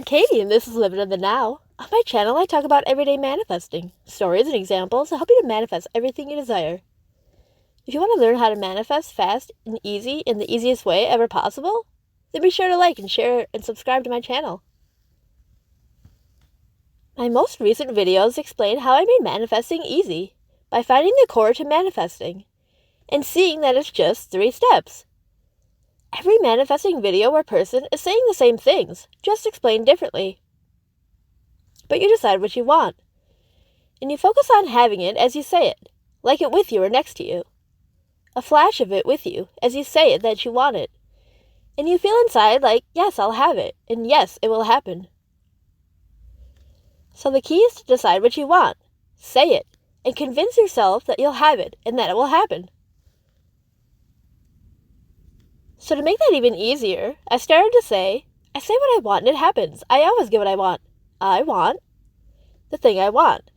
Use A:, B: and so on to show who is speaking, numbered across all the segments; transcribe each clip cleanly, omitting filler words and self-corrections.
A: Katie, and this is Living in the Now. On my channel, I talk about everyday manifesting, stories and examples to help you to manifest everything you desire. If you want to learn how to manifest fast and easy in the easiest way ever possible, then be sure to like and share and subscribe to my channel. My most recent videos explain how I made manifesting easy by finding the core to manifesting and seeing that it's just 3 steps. Every manifesting video or person is saying the same things, just explained differently. But you decide what you want, and you focus on having it as you say it, like it with you or next to you. A flash of it with you as you say it that you want it. And you feel inside like, yes, I'll have it, and yes, it will happen. So the key is to decide what you want, say it, and convince yourself that you'll have it and that it will happen. So to make that even easier, I started to say what I want and it happens. I always get what I want. I want the thing I want.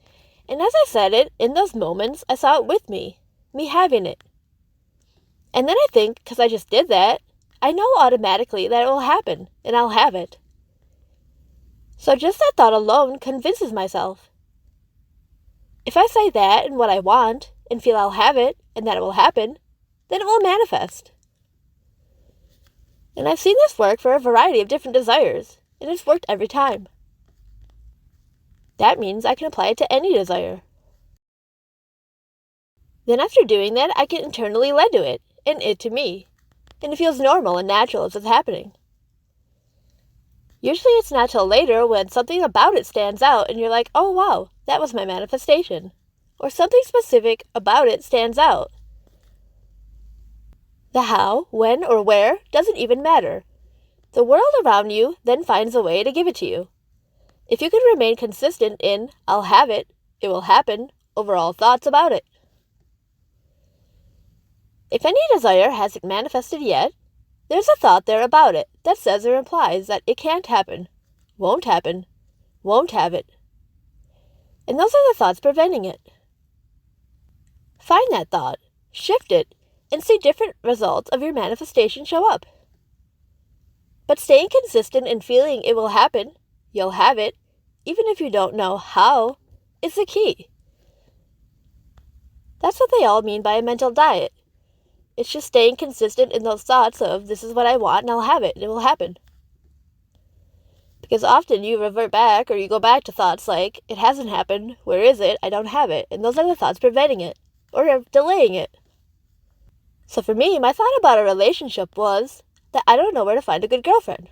A: And as I said it, in those moments, I saw it with me having it. And then I think, because I just did that, I know automatically that it will happen, and I'll have it. So just that thought alone convinces myself. If I say that and what I want, and feel I'll have it, and that it will happen, then it will manifest. And I've seen this work for a variety of different desires, and it's worked every time. That means I can apply it to any desire. Then after doing that, I get internally led to it, and it to me, and it feels normal and natural as it's happening. Usually it's not till later when something about it stands out and you're like, oh wow, that was my manifestation. Or something specific about it stands out. The how, when, or where doesn't even matter. The world around you then finds a way to give it to you. If you can remain consistent in, I'll have it, it will happen, overall thoughts about it. If any desire hasn't manifested yet, there's a thought there about it that says or implies that it can't happen, won't have it. And those are the thoughts preventing it. Find that thought, shift it, and see different results of your manifestation show up. But staying consistent in feeling it will happen, you'll have it, even if you don't know how, is the key. That's what they all mean by a mental diet. It's just staying consistent in those thoughts of, this is what I want and I'll have it, and it will happen. Because often you revert back or you go back to thoughts like, it hasn't happened, where is it, I don't have it, and those are the thoughts preventing it, or delaying it. So for me, my thought about a relationship was that I don't know where to find a good girlfriend.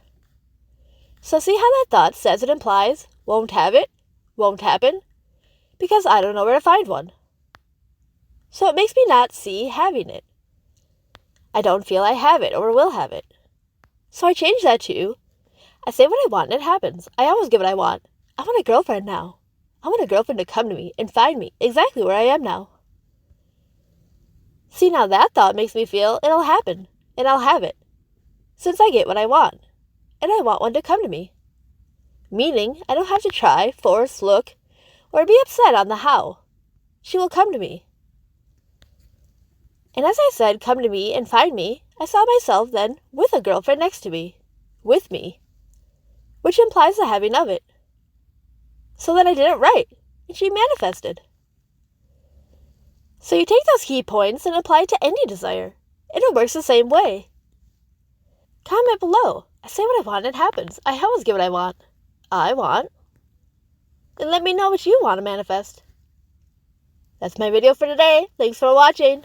A: So see how that thought says it implies, won't have it, won't happen, because I don't know where to find one. So it makes me not see having it. I don't feel I have it or will have it. So I changed that to, I say what I want and it happens. I always get what I want. I want a girlfriend now. I want a girlfriend to come to me and find me exactly where I am now. See, now that thought makes me feel it'll happen, and I'll have it, since I get what I want, and I want one to come to me. Meaning, I don't have to try, force, look, or be upset on the how. She will come to me. And as I said, come to me and find me, I saw myself then with a girlfriend next to me, with me, which implies the having of it. So that I did it right, and she manifested. So you take those key points and apply it to any desire, and it works the same way. Comment below. I say what I want and it happens. I always get what I want. And let me know what you want to manifest. That's my video for today. Thanks for watching.